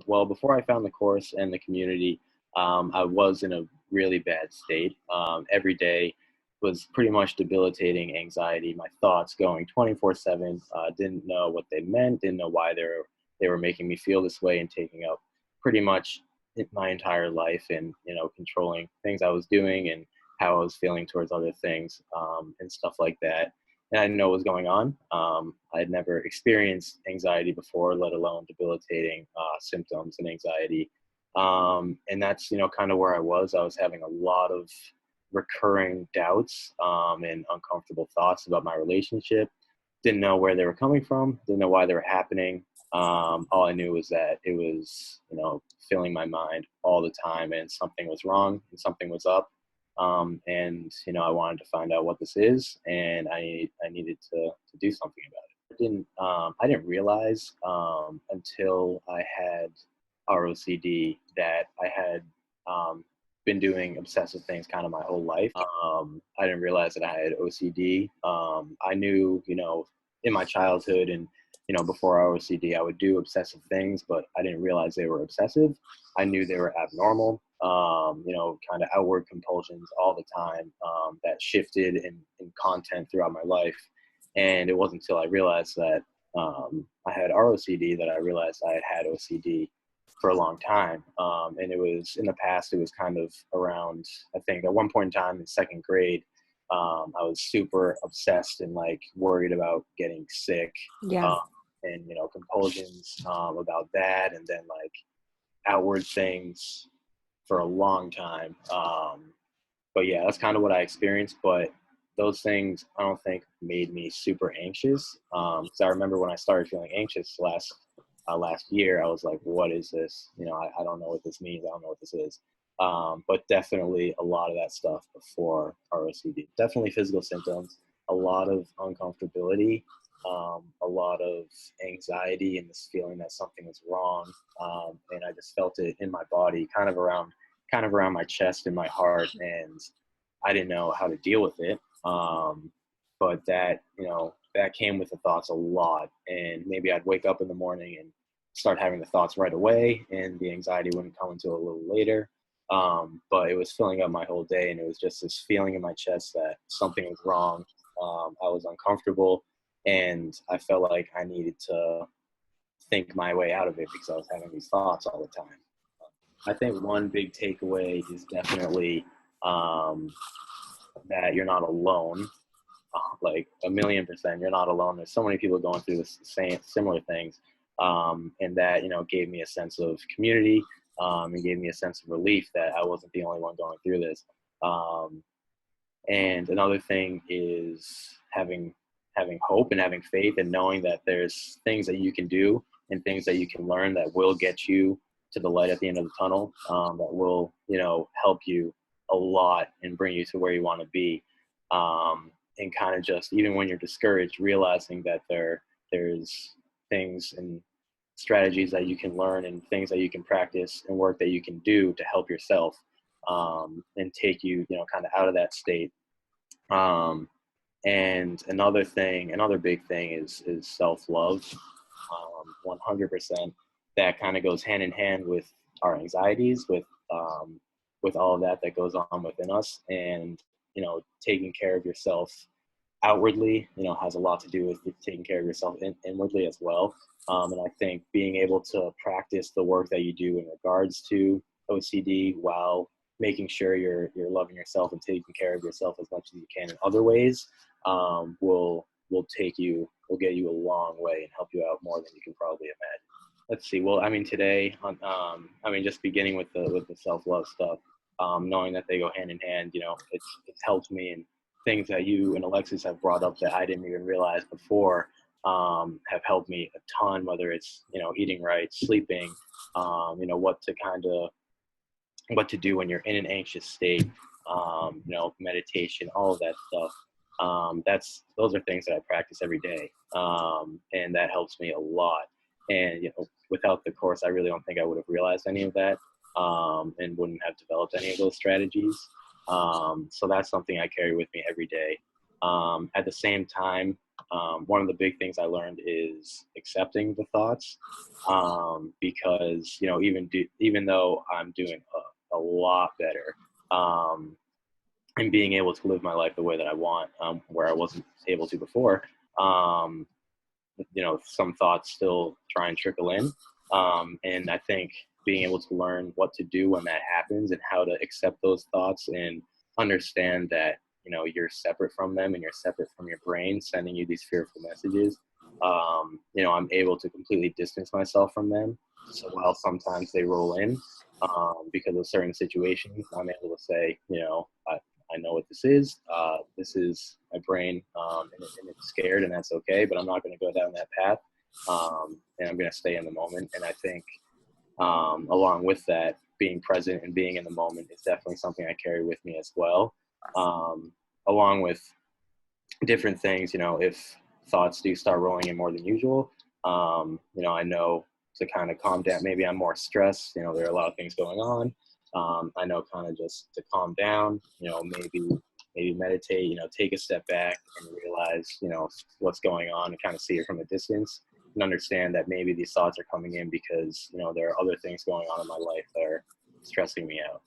Well, before I found the course and the community, I was in a really bad state. Every day was pretty much debilitating anxiety. My thoughts going 24/7. Didn't know what they meant. Didn't know why they were making me feel this way and taking up pretty much my entire life, and controlling things I was doing and how I was feeling towards other things, and stuff like that. And I didn't know what was going on. I had never experienced anxiety before, let alone debilitating symptoms and anxiety. And that's kind of where I was. I was having a lot of recurring doubts, and uncomfortable thoughts about my relationship. Didn't know where they were coming from. Didn't know why they were happening. All I knew was that it was, filling my mind all the time, and something was wrong and something was up. And I wanted to find out what this is, and I needed to do something about it. I didn't realize until I had ROCD that I had been doing obsessive things kind of my whole life. I didn't realize that I had OCD. I knew, in my childhood and before OCD, I would do obsessive things, but I didn't realize they were obsessive. I knew they were abnormal, kind of outward compulsions all the time, that shifted in content throughout my life. And it wasn't until I realized that I had ROCD that I realized I had OCD for a long time. And it was in the past, it was kind of around, I think at one point in time in second grade, I was super obsessed and like worried about getting sick. Yeah. Um, and compulsions about that, and then like outward things for a long time. But yeah, that's kind of what I experienced. But those things I don't think made me super anxious. Because I remember when I started feeling anxious last year, I was like, "What is this? I don't know what this means. I don't know what this is." But definitely a lot of that stuff before ROCD. Definitely physical symptoms, a lot of uncomfortability, a lot of anxiety, and this feeling that something is wrong. And I just felt it in my body, kind of around my chest and my heart, and I didn't know how to deal with it. But that came with the thoughts a lot, and maybe I'd wake up in the morning and start having the thoughts right away, and the anxiety wouldn't come until a little later. But it was filling up my whole day, and it was just this feeling in my chest that something was wrong. I was uncomfortable, and I felt like I needed to think my way out of it because I was having these thoughts all the time. I think one big takeaway is definitely um, that you're not alone. Like 1,000,000%, you're not alone. There's so many people going through the same similar things, and that gave me a sense of community. It gave me a sense of relief that I wasn't the only one going through this. Um, and another thing is having hope and having faith, and knowing that there's things that you can do and things that you can learn that will get you to the light at the end of the tunnel, that will help you a lot and bring you to where you want to be. And kind of just, even when you're discouraged, realizing that there's things and strategies that you can learn and things that you can practice and work that you can do to help yourself, and take you kind of out of that state. Um, and another big thing is self-love. 100%. That kind of goes hand in hand with our anxieties, with all of that goes on within us. And taking care of yourself outwardly has a lot to do with taking care of yourself inwardly as well. And I think being able to practice the work that you do in regards to OCD, while making sure you're loving yourself and taking care of yourself as much as you can in other ways, will get you a long way and help you out more than you can probably imagine. Let's see. Well, I mean, today, just beginning with the self love stuff, knowing that they go hand in hand, it's helped me, and things that you and Alexis have brought up that I didn't even realize before, have helped me a ton. Whether it's eating right, sleeping, what to do when you're in an anxious state, meditation, all of that stuff. Those are things that I practice every day, and that helps me a lot. And without the course, I really don't think I would have realized any of that, and wouldn't have developed any of those strategies. So that's something I carry with me every day. At the same time, one of the big things I learned is accepting the thoughts, because even though I'm doing a lot better, um, and being able to live my life the way that I want, where I wasn't able to before, um, some thoughts still try and trickle in. And I think being able to learn what to do when that happens and how to accept those thoughts and understand that, you're separate from them and you're separate from your brain sending you these fearful messages. I'm able to completely distance myself from them. So while sometimes they roll in, because of certain situations, I'm able to say, I know what this is. This is my brain, and it's scared, and that's okay. But I'm not going to go down that path, and I'm going to stay in the moment. And I think, along with that, being present and being in the moment is definitely something I carry with me as well. Along with different things, if thoughts do start rolling in more than usual, I know to kind of calm down. Maybe I'm more stressed. There are a lot of things going on. I know kind of just to calm down. Maybe meditate. Take a step back and realize what's going on and kind of see it from a distance and understand that maybe these thoughts are coming in because there are other things going on in my life that are stressing me out.